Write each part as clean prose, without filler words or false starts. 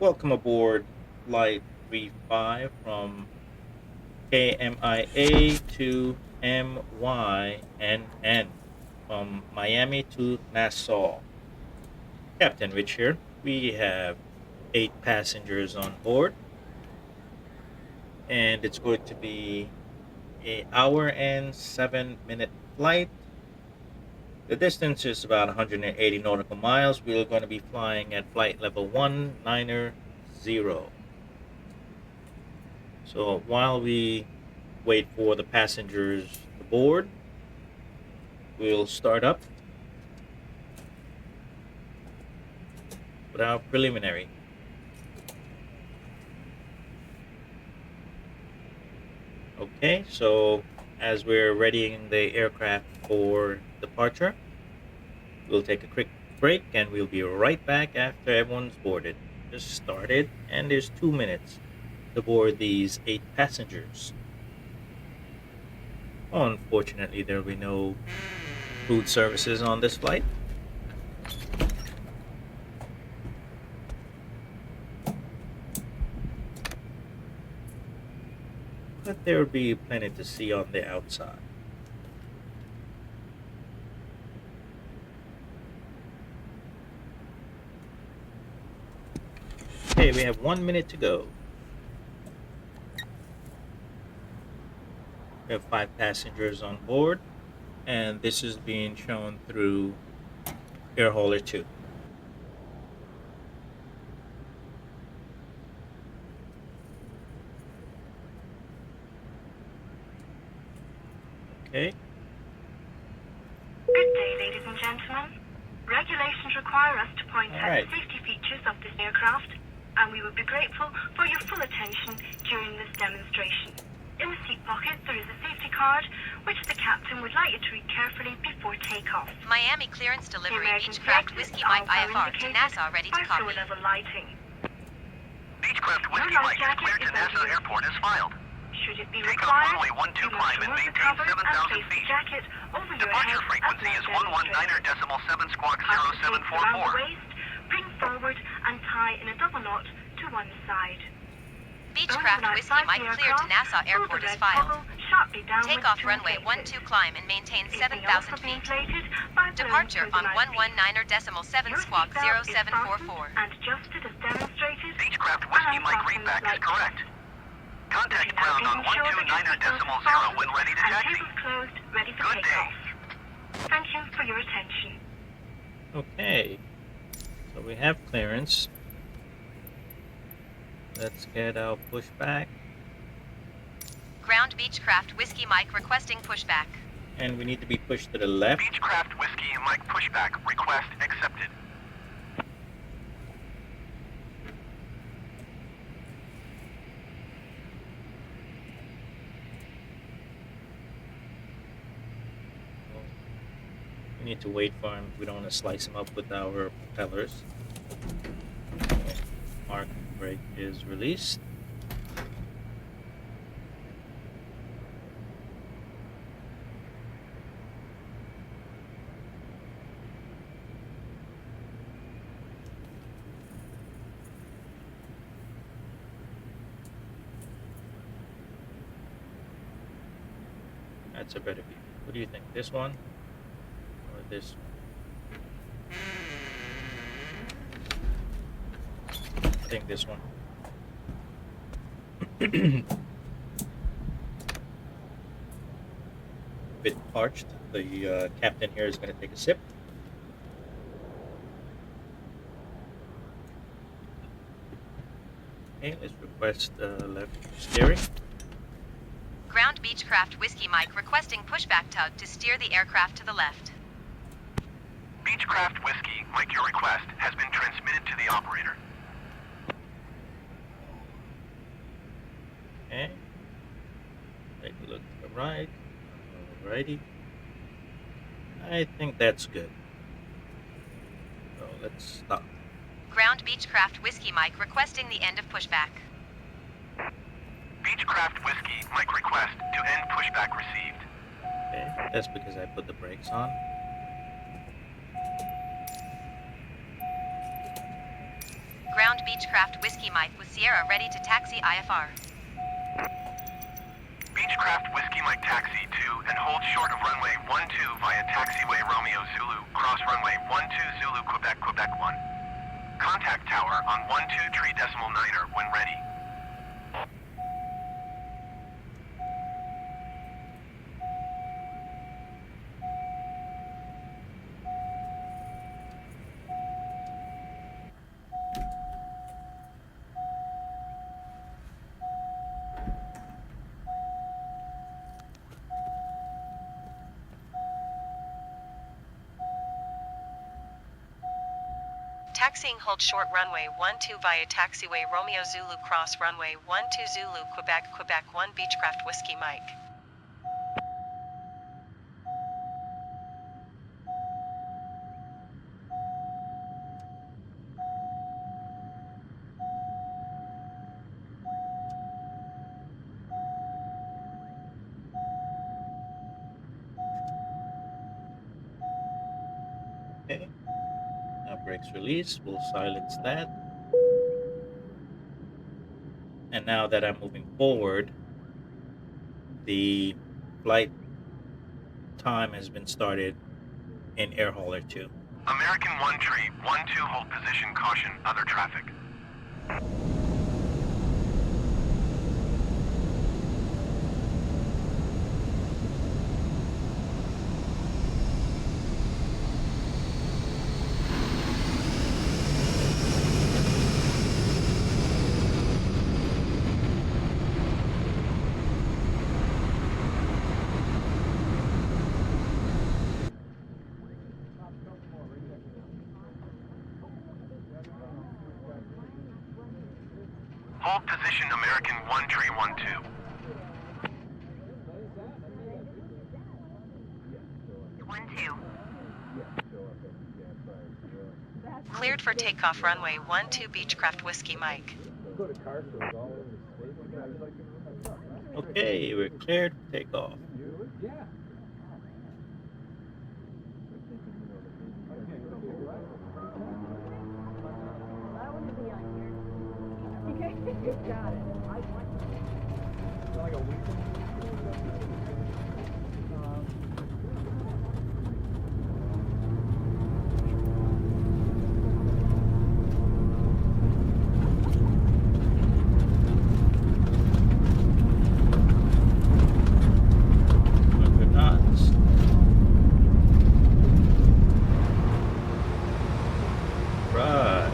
Welcome aboard Flight 35 from KMIA to MYNN from Miami to Nassau. Captain Rich here. We have 8 passengers on board, and it's going to be an hour and 7 minute flight. The distance is about 180 nautical miles. We're going to be flying at flight level 190. So while we wait for the passengers to board, we'll start up with our preliminary. Okay, so as we're readying the aircraft for departure, we'll take a quick break and we'll be right back after everyone's boarded. Just started, and there's 2 minutes to board these 8 passengers. Unfortunately, there will be no food services on this flight. But there will be plenty to see on the outside. Okay, we have 1 minute to go. We have 5 passengers on board, and this is being shown through air hauler 2. Okay. Good day, ladies and gentlemen. Regulations require us to point out Alright. the safety features of this aircraft, and we would be grateful for your full attention during this demonstration. In the seat pocket, there is a safety card, which the captain would like you to read carefully before takeoff. Miami clearance The delivery emergency Beechcraft exits Whiskey are Mike well IFR to indicated Nassau ready to by copy. floor level lighting. Beechcraft Whiskey life Mike is jacket cleared is to Nassau over here. Airport as filed. Should it be Take off required, runway 12 you must climb and remove the maintain cover and 7,000 place the feet. jacket over your Departure head frequency as is now demonstrated. 119.7 squawk Fasten tapes around the 0744. waist, bring forward and tie in a double knot to one side. Beechcraft Whiskey Mike cleared to Nassau Airport as filed. Take off runway 12 climb and maintain 7,000 feet. Departure on 119.7 squawk 0744. And adjusted as demonstrated. Beechcraft Whiskey Mike readback is correct. Contact ground on 129.0 when ready to taxi. Tables closed, ready for Good day. takeoff. Thank you for your attention. Okay. So we have clearance. Let's get our pushback. Ground Beechcraft Whiskey Mike requesting pushback. And we need to be pushed to the left. Beechcraft Whiskey Mike pushback request accepted. We need to wait for him. We don't want to slice him up with our propellers. Mark brake is released. That's a better view. What do you think? This one or this one? I think this one. Bit parched. The captain here is going to take a sip. Okay, let's request left steering. Ground Beechcraft Whiskey Mike requesting pushback tug to steer the aircraft to the left. Beechcraft Whiskey Mike, your request has been transmitted to the operator. Okay. Take a look to the right. Alrighty. I think that's good. So let's stop. Ground Beechcraft Whiskey Mike requesting the end of pushback. Beechcraft Whiskey Mike request to end pushback received. Okay, that's because I put the brakes on. Ground ground Beechcraft Whiskey Mike with Sierra ready to taxi IFR. Beechcraft Whiskey Mike taxi to and hold short of runway 12 via taxiway Romeo Zulu, cross runway 12 Zulu Quebec, Quebec 1. Contact tower on 123.9er when ready. Taxiing hold short runway 12 via taxiway Romeo Zulu cross runway 12 Zulu Quebec, Quebec 1 Beechcraft Whiskey Mike. Okay. Now brakes release. We'll silence that. And now that I'm moving forward, the flight time has been started in Air Hauler 2. American 1 tree, 12 hold position, caution, other traffic. Hold position American 1 tree 12. Cleared for takeoff runway 12 Beechcraft Whiskey Mike. Okay, we're cleared to take off. Right.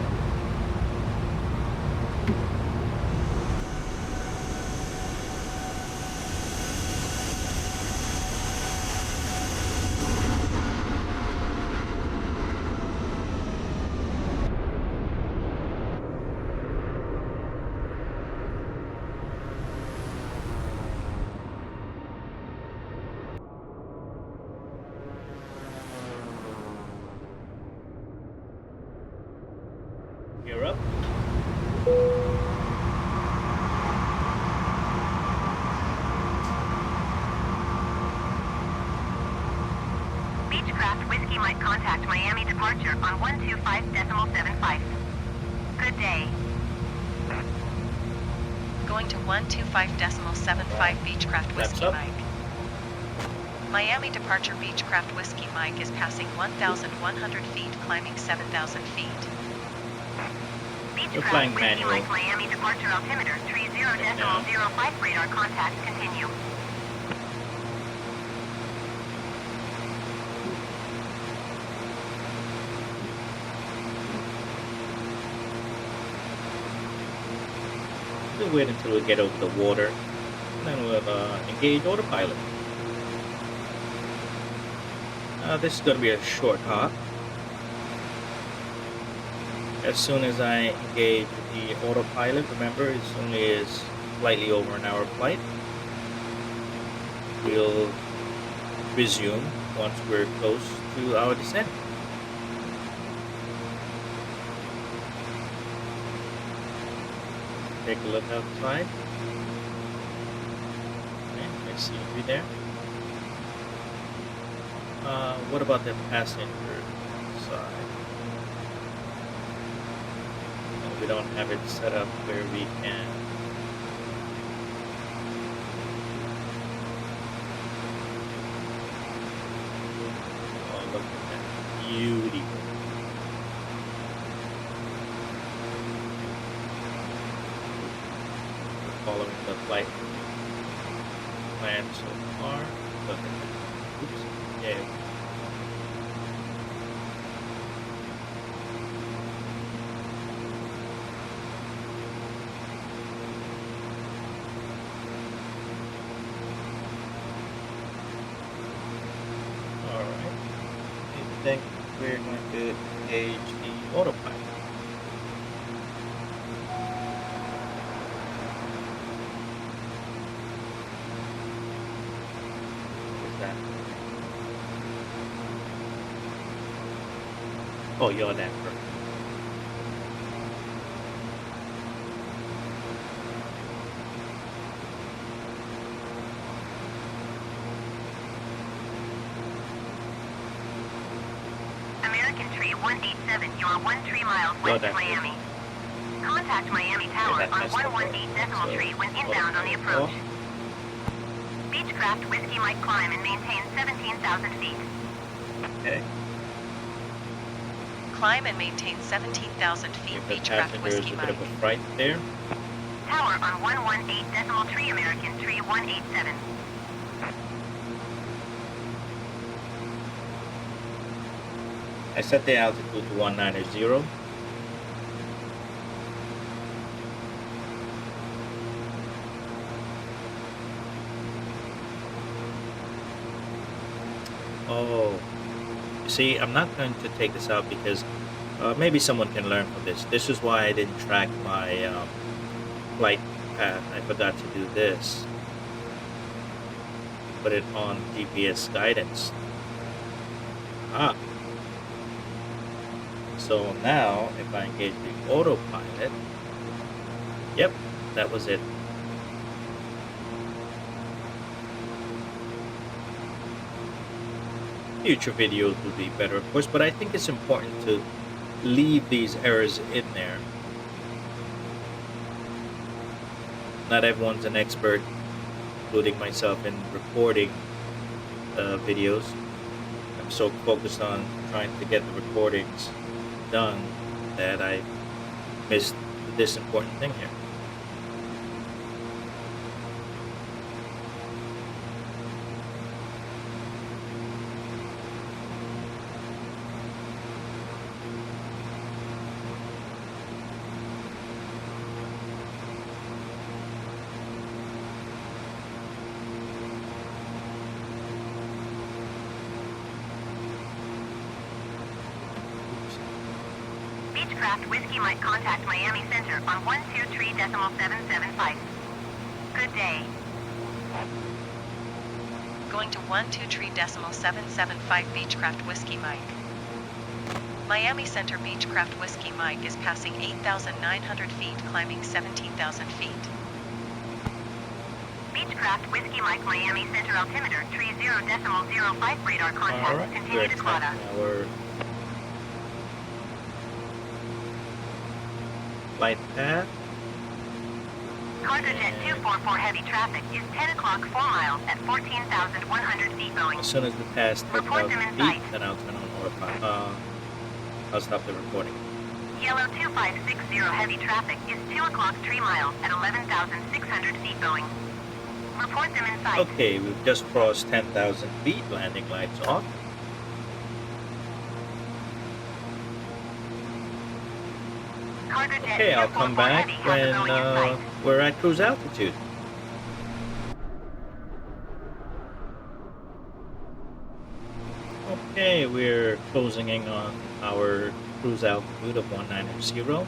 Gear up. Beechcraft Whiskey might contact Miami departure on 125.75. Good day. Going to 125.75 Beechcraft Whiskey up. Mike. Miami departure Beechcraft Whiskey Mike is passing 1,100 feet, climbing 7,000 feet. We're flying Beechcraft Whiskey manual. Mike Miami departure altimeter 30.05 radar contact continue. We'll wait until we get over the water, and then we'll engage autopilot. This is going to be a short hop. As soon as I engage the autopilot, remember it's only a slightly over an hour flight. We'll resume once we're close to our descent. Take a look outside. Okay, nice scenery there. What about the passenger side? And we don't have it set up where we can. Oh, look at that beauty! We're following the flight plan so far. Look at that. Oops. Yeah. All right. I think we're going to engage the autopilot. Is that? Oh, you're that perfect. American Tree 187, you are 13 miles west of Miami. Contact Miami Tower on 118.3 when inbound on the approach. Beechcraft Whiskey Mike climb and maintain 17,000 feet. Okay. Climb and maintain 17,000 feet, Beechcraft There's Whiskey a bit Mike. of a fright there. Tower on 118.3 American Tree 187. I set the altitude to 190. Oh, you see, I'm not going to take this out because maybe someone can learn from this. This is why I didn't track my flight path. I forgot to do this. Put it on GPS guidance. Ah. So now, if I engage the autopilot, yep, that was it. Future videos will be better, of course, but I think it's important to leave these errors in there. Not everyone's an expert, including myself, in recording videos. I'm so focused on trying to get the recordings done that I missed this important thing here. Beechcraft Whiskey might contact Miami Center on 123.775. Good day. Going to 123.775 Beechcraft Whiskey Mike. Miami Center Beechcraft Whiskey Mike is passing 8,900 feet, climbing 17,000 feet. Beechcraft Whiskey Mike Miami Center altimeter 30.05 radar contact. All right, Continue to Quada. Our flight path. Cargo Jet 244 heavy traffic is 10 o'clock 4 miles at 14,100 feet Boeing. As soon as we pass Report 10,000 them in feet, sight. then I'll turn on autopilot. I'll stop the recording. Yellow 2560 heavy traffic is 2 o'clock 3 miles at 11,600 feet Boeing. Report them in sight. Okay, we've just crossed 10,000 feet. Landing lights off. Cargo Jet Okay, I'll come 244 back heavy has when a Boeing in sight. we're at cruise altitude. Okay, we're closing in on our cruise altitude of 190.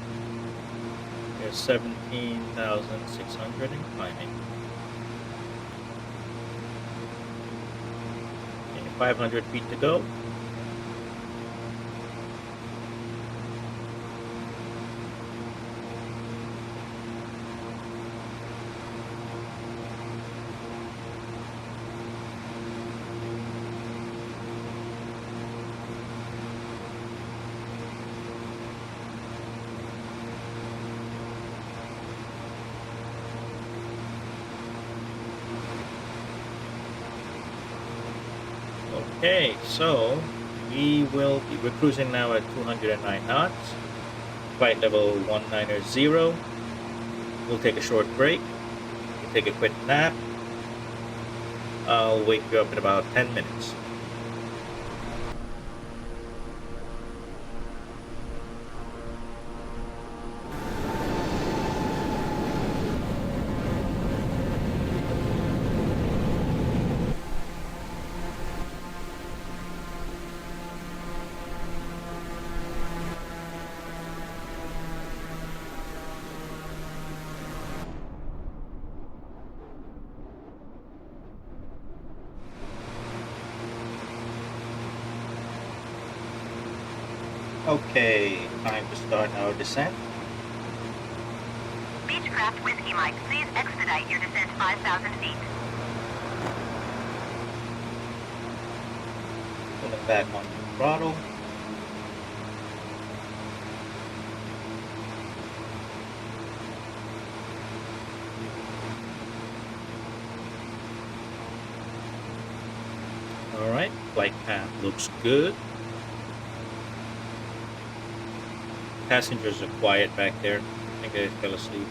There's 17,600 and climbing. Okay, 500 feet to go. Okay, so we're cruising now at 209 knots, flight level 190. We'll take a short break. We'll take a quick nap. I'll wake you up in about 10 minutes. Okay, time to start our descent. Beechcraft Whiskey Mike, please expedite your descent 5,000 feet. Pulling back on the throttle. Alright, flight path looks good. Passengers are quiet back there. I think they fell asleep.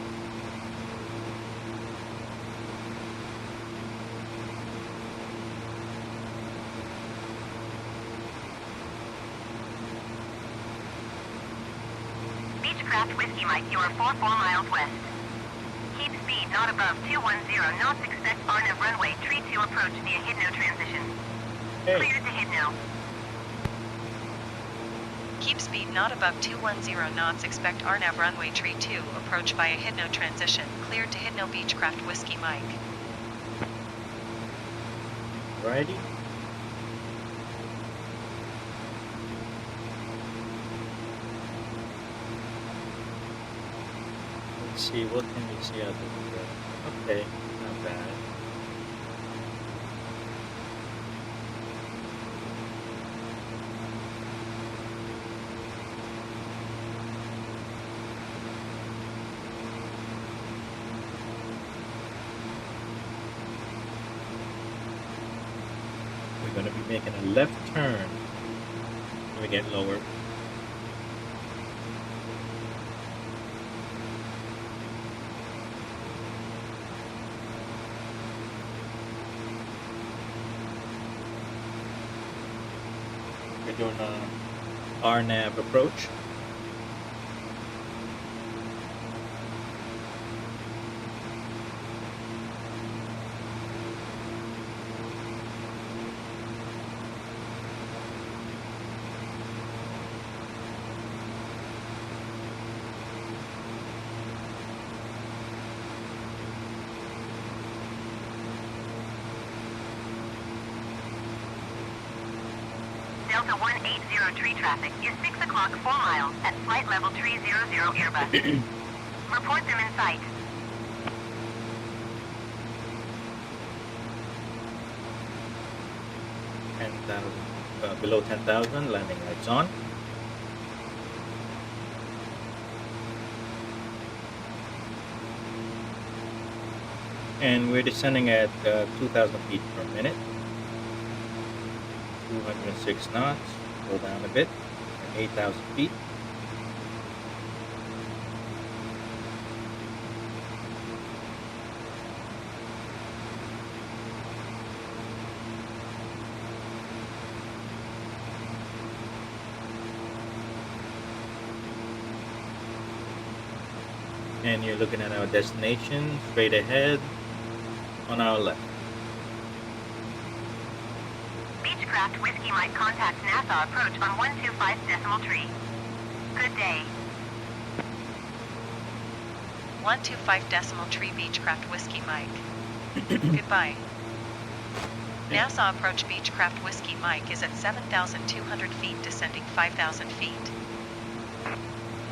Beechcraft Whiskey Mike, you are 44 miles west. Keep speed not above 210 knots. Expect on a runway tree to approach via Hidno transition. Hey. Cleared to Hidno. Keep speed not above 210 knots. Expect RNAV runway tree 2 approach via Hidno transition. Cleared to Hidno Beechcraft Whiskey Mike. Righty. Let's see, what can we see out of the window? Okay, not bad. We're going to be making a left turn when we get lower. We're doing a RNAV approach. Delta 180 tree traffic is 6 o'clock 4 miles at flight level 300 Airbus. Report them in sight. 10,000, below 10,000, landing lights on. And we're descending at 2,000 feet per minute. 206 knots, go down a bit, at 8,000 feet. And you're looking at our destination straight ahead on our left. Beechcraft Whiskey Mike contact Nassau approach on 125.3. Good day. 125.3 Beechcraft Whiskey Mike. Goodbye. Nassau approach Beechcraft Whiskey Mike is at 7,200 feet, descending 5,000 feet.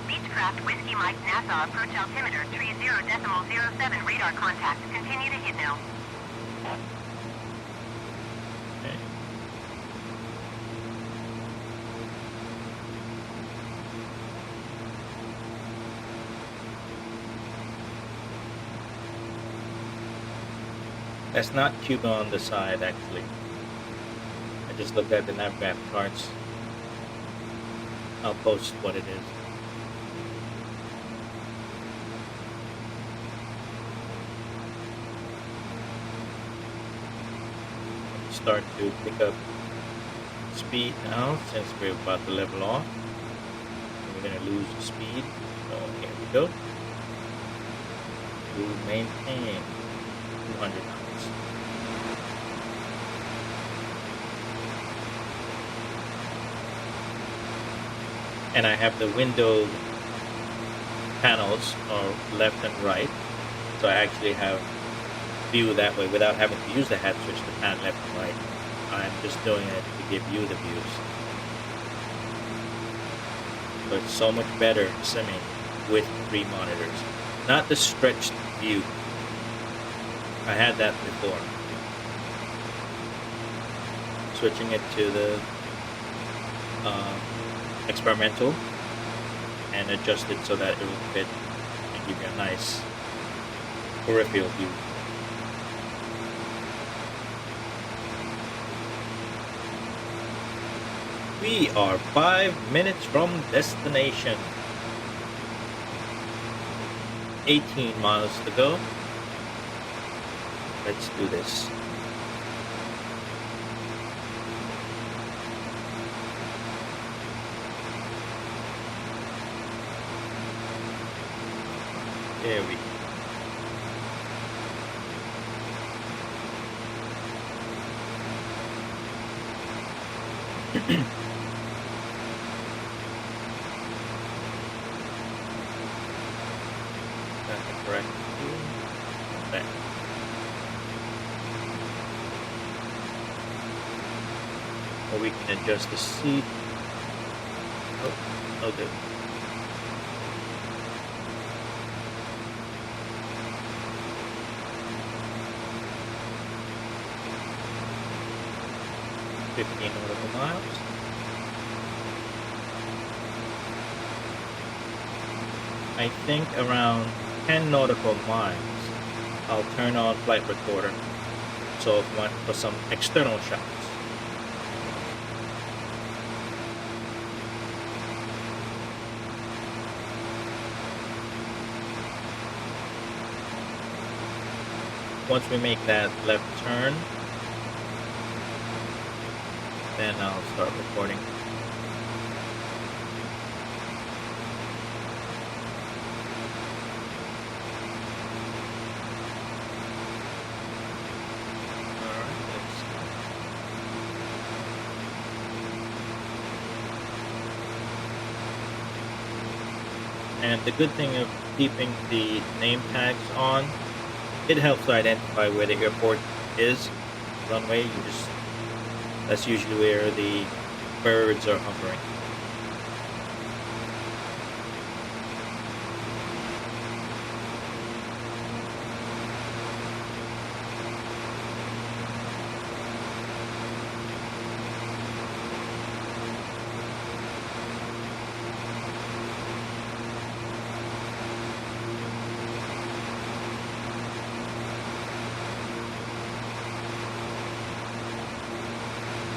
Beechcraft Whiskey Mike Nassau approach altimeter 30.07 radar contact. Continue to Hidno. Okay. That's not Cuba on the side, actually. just looked at the navgraph charts. I'll post what it is. Start to pick up speed now since we're about to level off. We're going to lose speed. So here we go. To maintain 200 knots. And I have the window panels or left and right, so I actually have view that way without having to use the hat switch to pan left and right. I'm just doing it to give you the views. So it's so much better simming with 3 monitors, not the stretched view. I had that before. Switching it to the experimental and adjust it so that it will fit and give you a nice peripheral view. We are 5 minutes from destination. 18 miles to go. Let's do this. There we go. That's the correct view. Back. Or we can adjust the seat. Oh, no good. $15 nautical miles. I think around 10 nautical miles, I'll turn on flight recorder. So if one for some external shots. Once we make that left turn, then I'll start recording. And the good thing of keeping the name tags on, it helps to identify where the airport is. Runway, that's usually where the birds are hovering.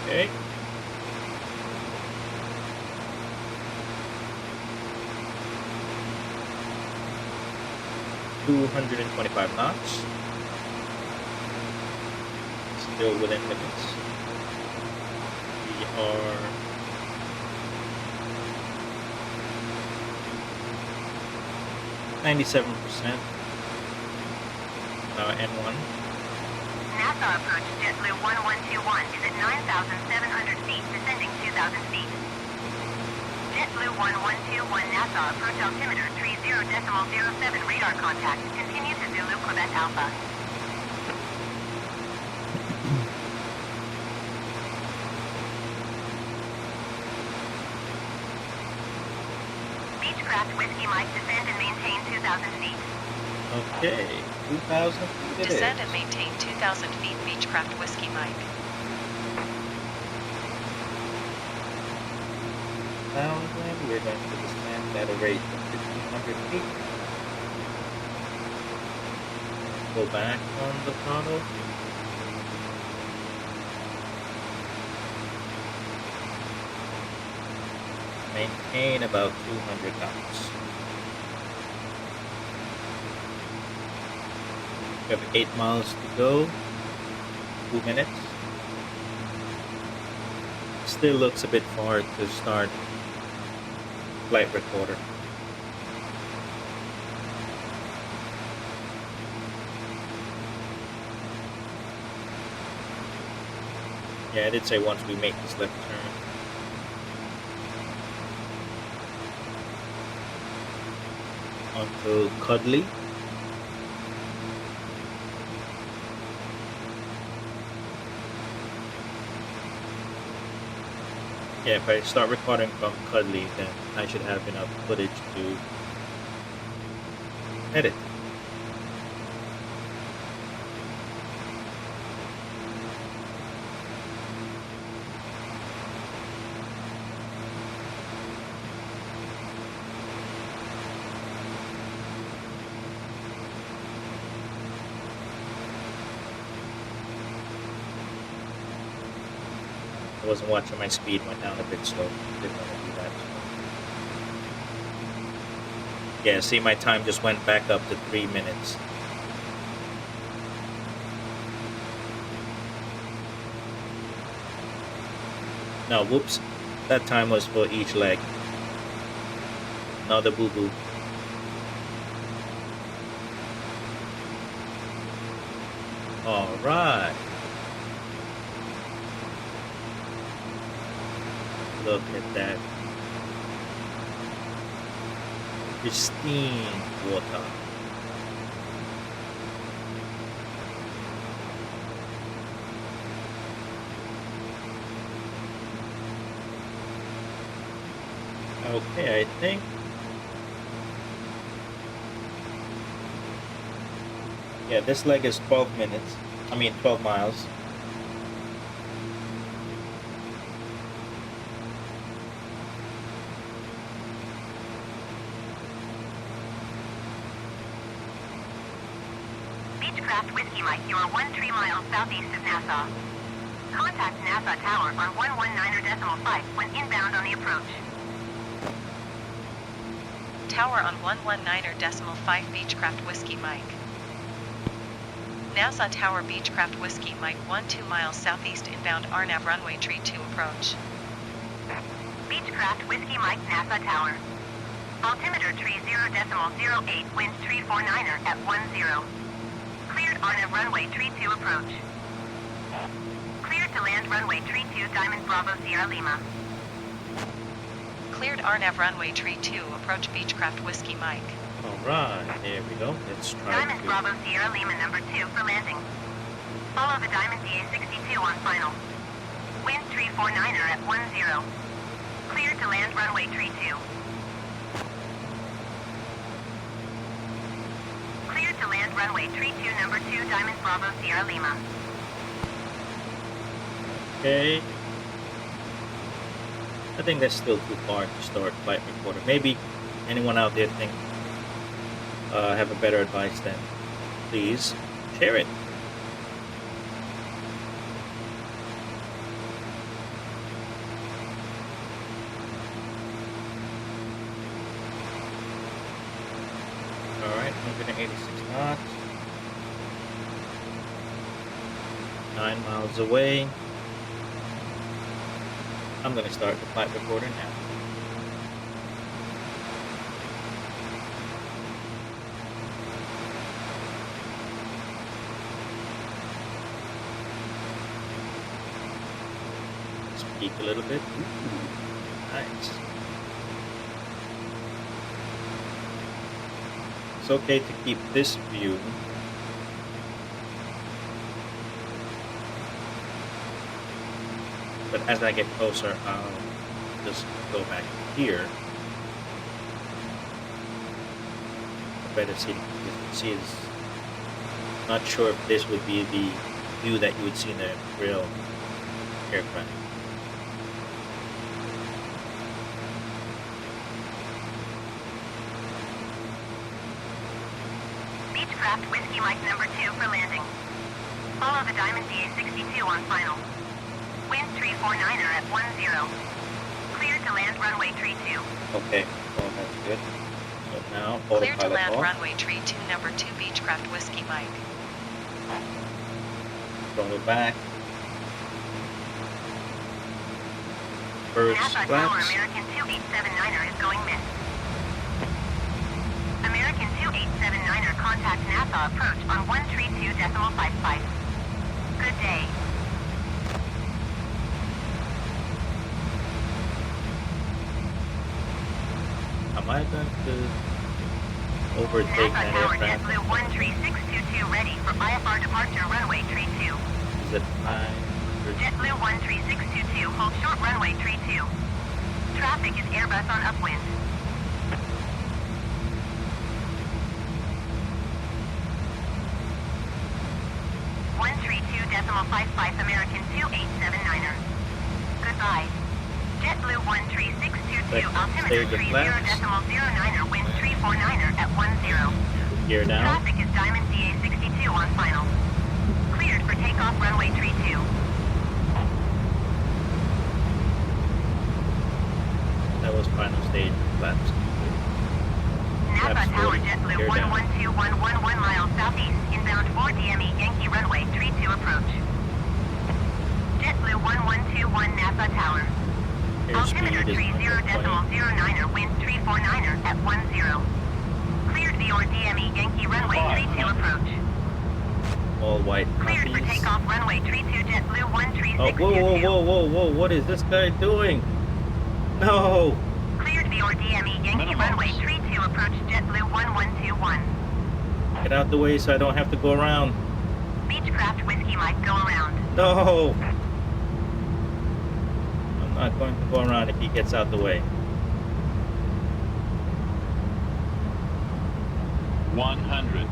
Okay. $225 knots. Still within limits. We are 97% N1. Nassau approach JetBlue 1121 is at 9,700 feet, descending 2,000 feet. JetBlue 1121 Nassau approach altimeter 30.07 radar contact. Continue to Zulu Quebec Alpha. Beechcraft Whiskey Mike descend and maintain 2,000 feet. Okay, 2,000 feet it Descend is. and maintain 2,000 feet, Beechcraft Whiskey Mike. 1,000, we're going to descend at a rate of 1,500 feet. Go back on the throttle. Maintain about 200 knots. We have 8 miles to go. 2 minutes. Still looks a bit far to start flight recorder. Yeah, I did say once we make this left turn. Onto Cuddly. Yeah, if I start recording from Cuddly, then I should have enough footage to edit. I wasn't watching my speed, went down a bit slow. Didn't want to do that. Yeah, see, my time just went back up to 3 minutes. No, whoops. That time was for each leg. Another boo-boo. Alright. Look at that pristine water. Okay, I think yeah, this leg is 12 minutes. 12 miles. Beechcraft Whiskey Mike, you are 13 miles southeast of Nassau. Contact Nassau Tower on 119.5 when inbound on the approach. Tower on 119.5 Beechcraft Whiskey Mike. Nassau Tower Beechcraft Whiskey Mike 12 miles southeast inbound RNAV runway tree 2 approach. Beechcraft Whiskey Mike Nassau Tower. Altimeter tree 0.08 wind tree 49er at 10. Cleared RNAV runway tree 2 approach. Cleared to land runway tree 2 Diamond Bravo Sierra Lima. Cleared RNAV runway tree 2 approach Beechcraft Whiskey Mike. Alright, there we go. Let's try Diamond Bravo Sierra Lima number 2 for landing. Follow the Diamond DA62 on final. Wind tree 49er at 10. Cleared to land runway tree 2. Cleared to land runway tree 2 number 2 Diamond Bravo Sierra Lima. Okay. I think that's still too far to start flight recorder. Maybe anyone out there think have a better advice, then please share it. Alright, 186 knots. 9 miles away. I'm going to start the flight recorder now. Peek a little bit. Ooh, nice. It's okay to keep this view. But as I get closer, I'll just go back here. Better seating position. Not sure if this would be the view that you would see in a real aircraft. Beechcraft Whiskey Mike number 2 for landing. Follow the Diamond DA62 on final. Wind tree 49er at 10. Cleared Cleared to land runway tree 2. Okay, well that's good. So now Cleared to autopilot land off. runway tree 2 number 2 Beechcraft Whiskey Mike. Throttle back. First Nassau Tower flaps. American 2879er is going missed. American 2879er contact Nassau approach on 132.55. Good day. Am I going to overtake Nassau that Tower aircraft? JetBlue 13622 ready for IFR departure runway tree 2. Is it 900? JetBlue 13622 hold short runway tree 2. Traffic is Airbus on upwind. American 2879er. Goodbye. JetBlue 13622 altimeter 30.09er wind 349er at 10. Gear down. Traffic is Diamond DA62 on final. Cleared for takeoff runway tree 2. That was final stage flaps. Nassau Tower JetBlue Gear down. 112111 miles southeast, inbound 4 DME Yankee runway tree 2 approach. JetBlue 1121 Nassau Tower. Altimeter Airspeed is 30.09er wind 349er at 10. Cleared VOR DME Yankee runway tree 2 approach. all white Cleared for puppies. takeoff runway tree 2 JetBlue Oh, 13622. whoa, what is this guy doing? No! Cleared VOR DME Yankee runway tree 2 approach JetBlue 1121. Get out the way so I don't have to go around. Beechcraft Whiskey Mike go around. No! I'm not going to go around if he gets out the way. 100,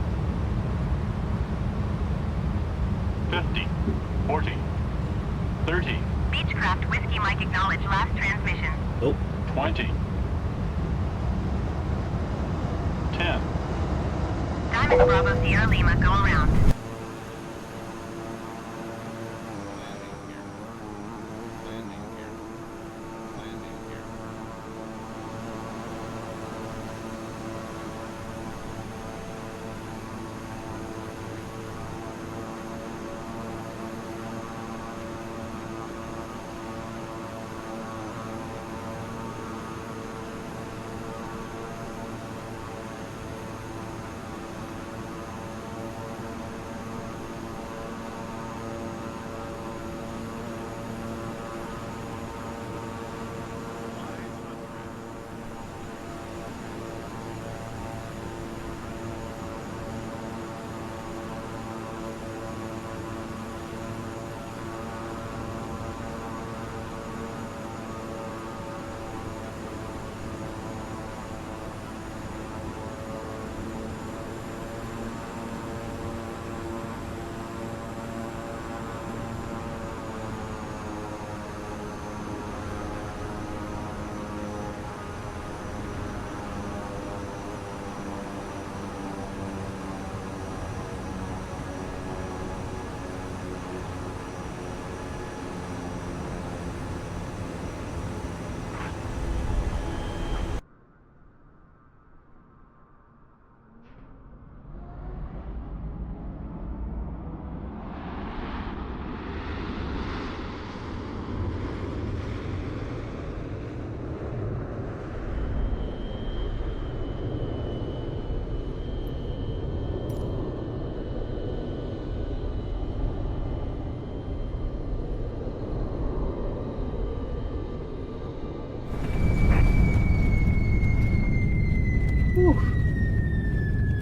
50, 40, 30, Beechcraft Whiskey Mike acknowledge last transmission. Nope. 20, 10, Diamond Bravo Sierra Lima go around.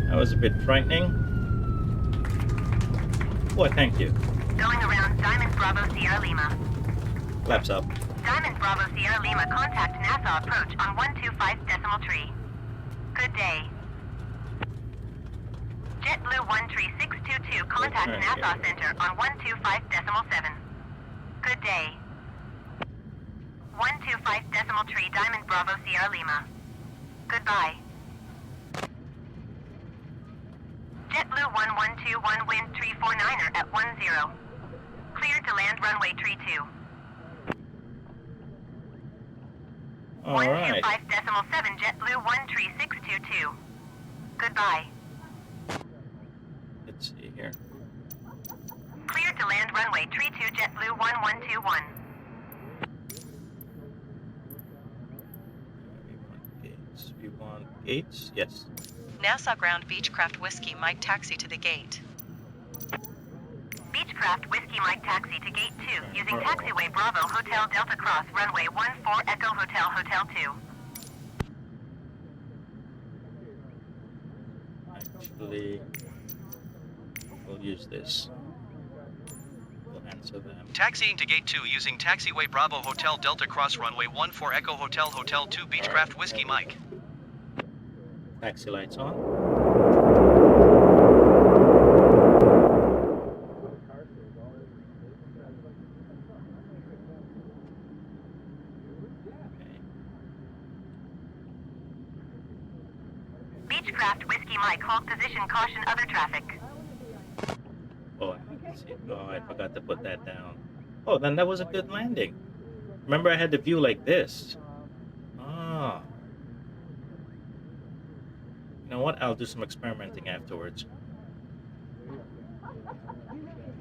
That was a bit frightening. Well, thank you. Going around Diamond Bravo Sierra Lima. Flaps up. Diamond Bravo Sierra Lima contact Nassau approach on 125.3. Good day. JetBlue 13622 contact Okay. Nassau Center on 125.7. Good day. 125.3 Diamond Bravo Sierra Lima. Goodbye. JetBlue 1121 wind 349er at 10. Cleared to land runway tree 2. All right. 125.7 JetBlue 13622. Goodbye. Let's see here. Clear to land runway 32 JetBlue 1121. We want gates. Yes. Nassau Ground Beechcraft Whiskey Mike taxi to the gate. Beechcraft Whiskey Mike taxi to gate 2 using taxiway Bravo Hotel Delta Cross runway 14 Echo Hotel Hotel 2. Actually, we'll use this. We'll answer them. Taxiing to gate 2 using taxiway Bravo Hotel Delta Cross runway 14 Echo Hotel Hotel 2 Beechcraft Whiskey Mike. Taxi lights on. Beechcraft Whiskey Mike, hold position, caution other traffic. Oh, I forgot to put that down. Oh, then that was a good landing. Remember, I had the view like this. Ah. You know what? I'll do some experimenting afterwards.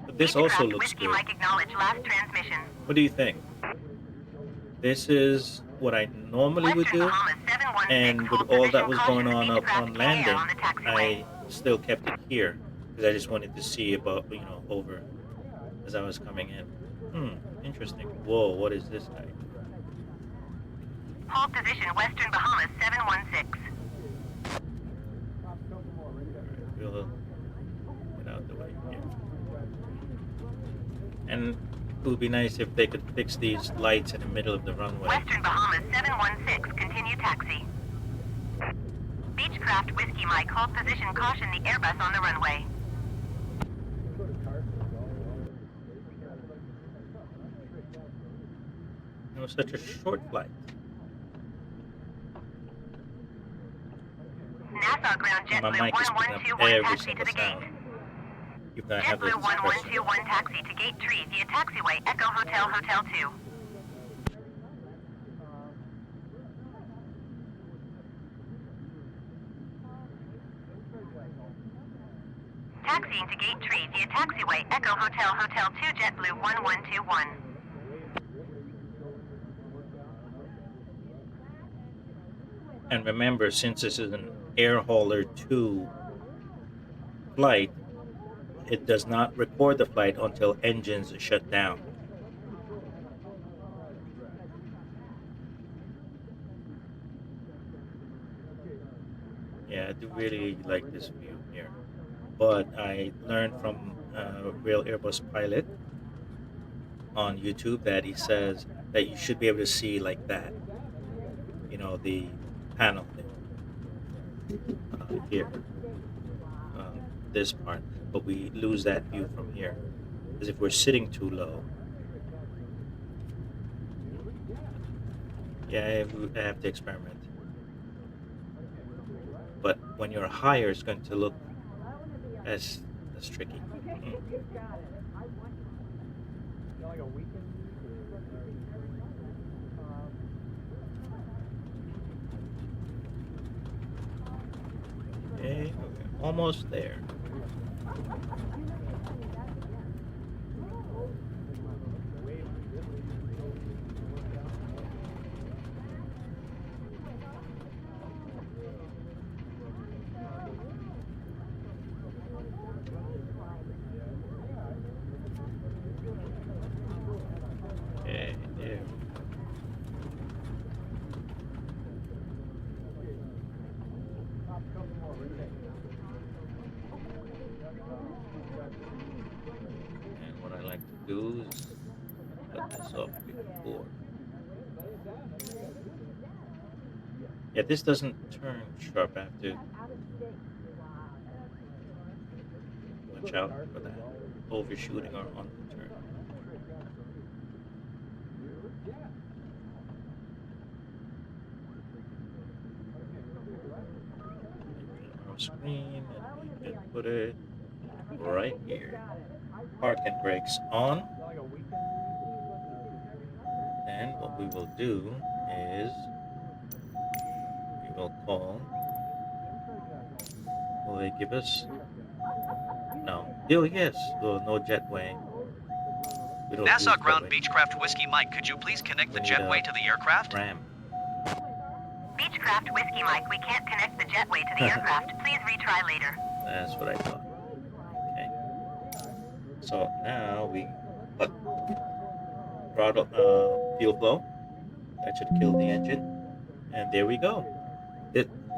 But this also looks Whiskey good. Mike, acknowledge last transmission. What do you think? This is what I normally would do, and with all that was going on up on landing, I still kept it here because I just wanted to see about, over as I was coming in. Interesting. Whoa, what is this guy? Hold position, Western Bahamas 716. We'll get out the way here. And it would be nice if they could fix these lights in the middle of the runway. Western Bahamas 716, continue taxi. Beechcraft Whiskey Mike, hold position, caution the Airbus on the runway. It was such a short flight. Nassau Ground And my JetBlue mic is picking up 1121 every taxi to single the gate. sound. Even though I have this JetBlue expression. 1121 taxi to gate 3 via taxiway Echo Hotel Hotel 2. Taxiing to gate 3 via taxiway Echo Hotel Hotel 2 JetBlue 1121. And remember, since this is an air hauler 2 flight, it does not record the flight until engines are shut down. Yeah, I do really like this view here. But I learned from a real Airbus pilot on YouTube that he says that you should be able to see like that. The panel here. This part. But we lose that view from here. Because if we're sitting too low, yeah, I have to experiment. But when you're higher, it's going to look as tricky. Okay, almost there. Okay, there. And what I like to do is cut this off before. Yeah, this doesn't turn sharp. I have to watch out for that overshooting or on the turn. Our screen, and we can put it right here. Parking brakes on. Then what we will do is We'll call. Will they give us? No. Oh, yes. No jetway. We don't use Nassau Ground jetway. Beechcraft Whiskey Mike, could you please connect We the need jetway a to the aircraft? ramp. Beechcraft Whiskey Mike, we can't connect the jetway to the aircraft. Please retry later. That's what I thought. Okay. So now we cut throttle fuel flow. That should kill the engine. And there we go.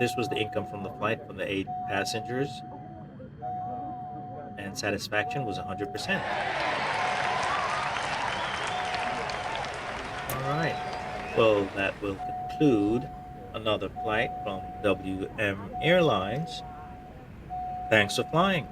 This was the income from the flight from the 8 passengers, and satisfaction was 100%. All right. Well, that will conclude another flight from WM Airlines. Thanks for flying.